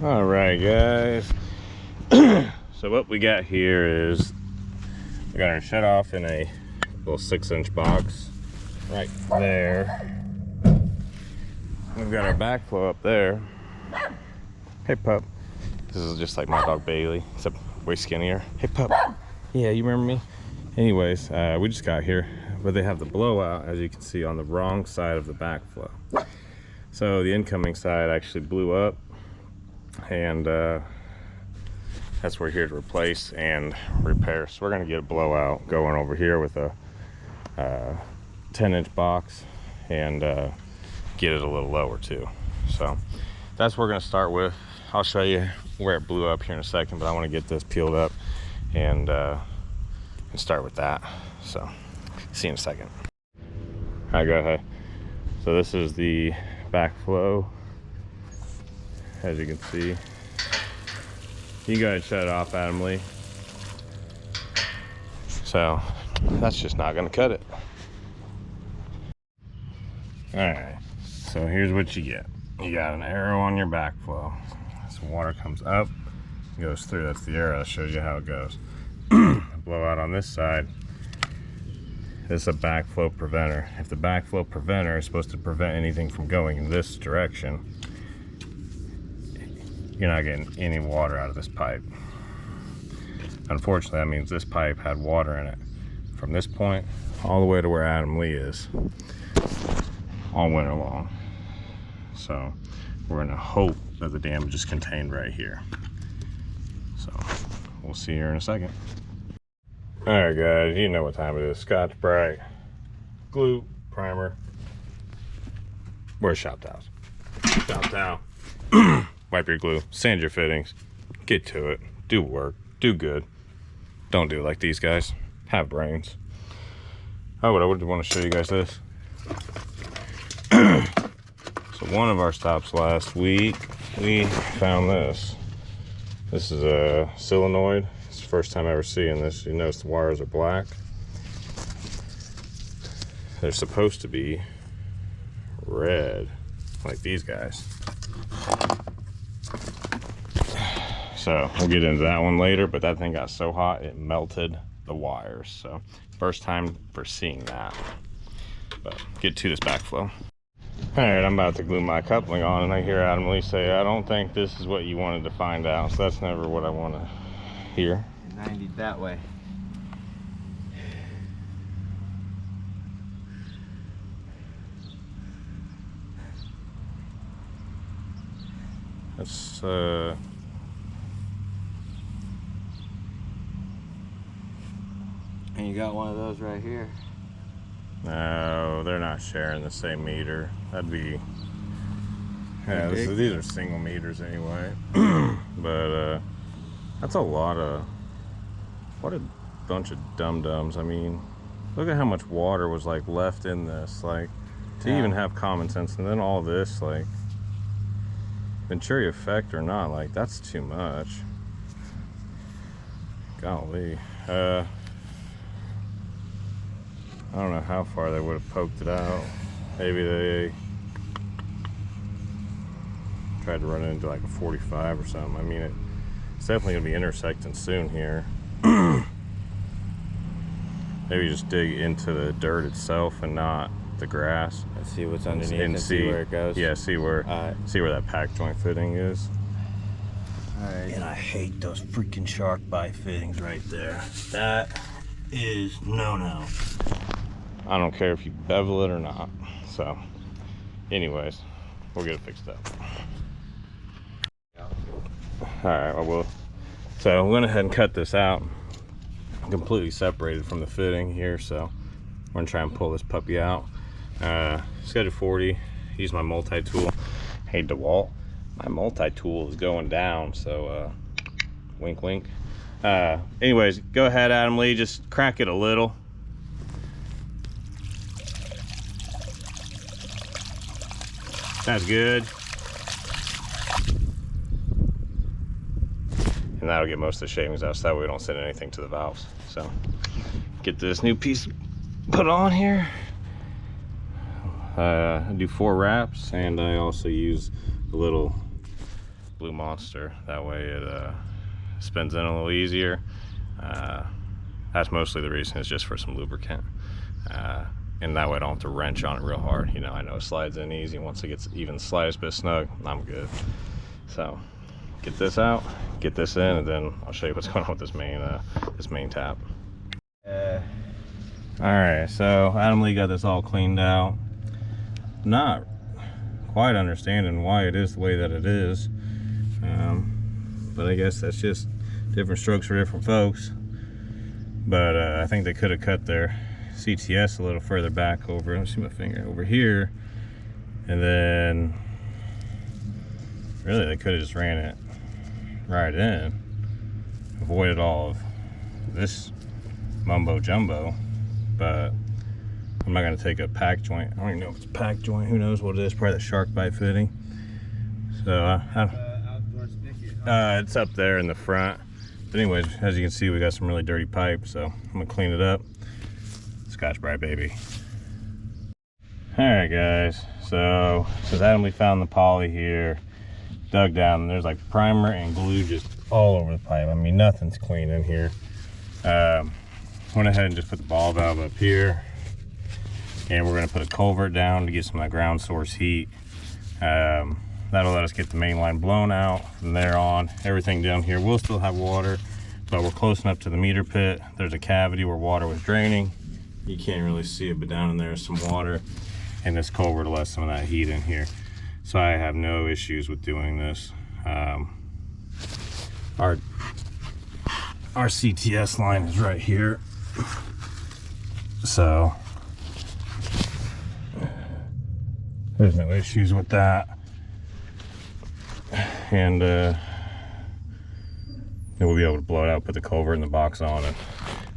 All right, guys. So what we got here is we got our shut off in a little 6-inch box right there. We've got our backflow up there. Hey, pup. This is just like my dog Bailey, except way skinnier. Hey, pup. Yeah, you remember me? Anyways, we just got here, but they have the blowout, as you can see, on the wrong side of the backflow. So the incoming side actually blew up, and that's what we're here to replace and repair. So we're gonna get a blowout going over here with a 10-inch box and get it a little lower too. So that's what we're gonna start with. I'll show you where it blew up here in a second, but I want to get this peeled up and start with that. So see you in a second. All right, go ahead. So this is the backflow, as you can see. You can go ahead and shut it off, Adam Lee. So that's just not gonna cut it. All right, so here's what you get. You got an arrow on your backflow. Some water comes up, goes through. That's the arrow that shows you how it goes. Blowout on this side. This is a backflow preventer. If the backflow preventer is supposed to prevent anything from going in this direction, you're not getting any water out of this pipe. Unfortunately, that means this pipe had water in it from this point all the way to where Adam Lee is all winter long. So we're gonna hope that the damage is contained right here. So we'll see here in a second. All right, guys, you know what time it is. Scotch-Brite, glue, primer. Where's shop towels? Shop towel. Wipe your glue, sand your fittings, get to it, do work, do good. Don't do it like these guys. Have brains. Oh, but I would want to show you guys this. So one of our stops last week, we found this. This is a solenoid. It's the first time ever seeing this. You notice the wires are black. They're supposed to be red, like these guys. So we'll get into that one later, but that thing got so hot it melted the wires. So first time for seeing that. But get to this backflow. All right, I'm about to glue my coupling on, and I hear Adam Lee say, I don't think this is what you wanted to find out. So that's never what I want to hear. 90 that way. That's And you got one of those right here. no, they're not sharing the same meter. That'd be, yeah, these are single meters anyway. But that's a lot of, what a bunch of dum-dums. I mean, look at how much water was like left in this, like to even have common sense. And then all this, like Venturi effect or not, like that's too much. Golly. I don't know how far they would have poked it out. Maybe they tried to run it into like a 45 or something. I mean, it's definitely gonna be intersecting soon here. Maybe just dig into the dirt itself and not the grass. Let's see what's underneath and see where it goes. Yeah, see where that pack joint fitting is. Alright. And I hate those freaking shark bite fittings right there. That is no-no. I don't care if you bevel it or not. So, anyways, we'll get it fixed up. All right, I will. So I went ahead and cut this out, completely separated from the fitting here. So we're gonna try and pull this puppy out. Schedule 40. Use my multi-tool. Hey DeWalt, my multi-tool is going down. So wink, wink. Anyways, go ahead, Adam Lee. Just crack it a little. That's good. And that'll get most of the shavings out, so that way we don't send anything to the valves. So get this new piece put on here. I do 4 wraps, and I also use a little Blue Monster. That way it spins in a little easier. That's mostly the reason, is just for some lubricant. And that way I don't have to wrench on it real hard. You know, I know it slides in easy. Once it gets even the slightest bit snug, I'm good. So get this out, get this in, and then I'll show you what's going on with this main tap. All right, so Adam Lee got this all cleaned out. Not quite understanding why it is the way that it is, but I guess that's just different strokes for different folks. But I think they could have cut their CTS a little further back over, let me see my finger, over here, and then really they could have just ran it right in, avoided all of this mumbo jumbo. But I'm not going to take a pack joint. I don't even know if it's a pack joint, who knows what it is, probably the shark bite fitting. So Outdoor spigot, huh? it's up there in the front. But anyways, as you can see, we got some really dirty pipe, so I'm gonna clean it up. Scotch-Brite, baby. All right, guys, so since Adam Lee found the poly here, dug down, and there's like primer and glue just all over the pipe. I mean, nothing's clean in here. Went ahead and just put the ball valve up here, and we're gonna put a culvert down to get some of that ground source heat. That'll let us get the main line blown out. From there on, everything down here will still have water, but we're close enough to the meter pit. There's a cavity where water was draining. You can't really see it, but down in there is some water, and this culvert will let some of that heat in here. So I have no issues with doing this. Our CTS line is right here, so there's no issues with that. And then we'll be able to blow it out, put the culvert in the box on, and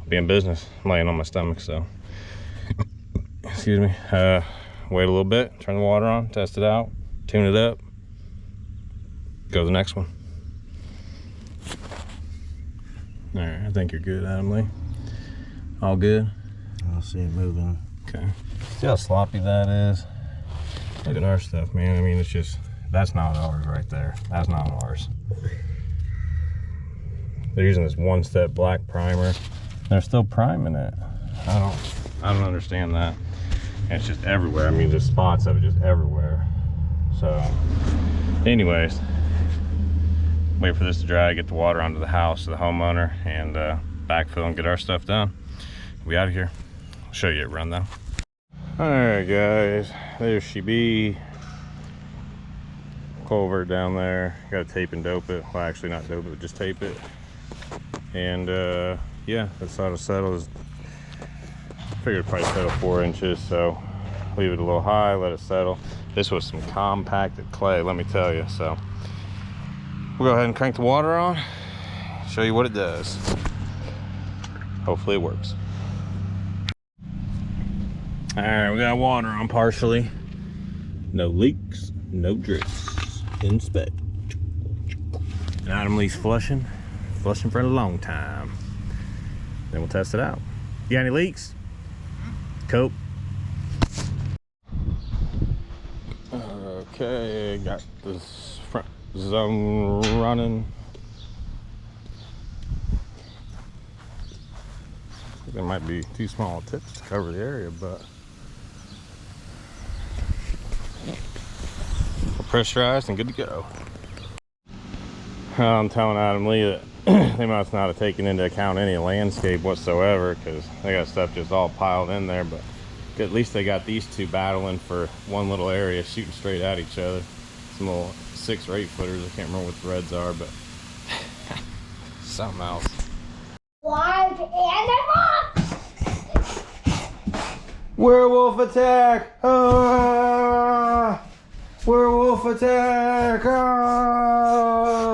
be in business. I'm laying on my stomach, so excuse me. Wait a little bit, turn the water on, test it out, tune it up, go to the next one. All right, I think you're good, Adam Lee. All good? I'll see it moving. Okay. See how sloppy that is? Look at our stuff, man. I mean, it's just, that's not ours right there. That's not ours. They're using this one-step black primer. They're still priming it. I don't understand that. And it's just everywhere. I mean, there's spots of it just everywhere. So, anyways, wait for this to dry, get the water onto the house of the homeowner, and backfill and get our stuff done. We out of here. I'll show you it run though. All right, guys, there she be. Culvert down there. Got to tape and dope it. Well, actually not dope it, but just tape it. And yeah, that's how it settles. Figured probably settle 4 inches, so leave it a little high, let it settle. This was some compacted clay, let me tell you. So we'll go ahead and crank the water on, show you what it does. Hopefully it works. All right, we got water on partially. No leaks, no drips. Inspect. And Adam Lee's flushing for a long time. Then we'll test it out. You got any leaks? Cope. Okay, got this front zone running. There might be too small tips to cover the area, but we're pressurized and good to go. I'm telling Adam Lee that they must not have taken into account any landscape whatsoever, because they got stuff just all piled in there. But at least they got these two battling for one little area, shooting straight at each other. Some little 6 or 8 footers. I can't remember what the reds are, but something else. Wild animals! Werewolf attack! Ah! Werewolf attack! Ah!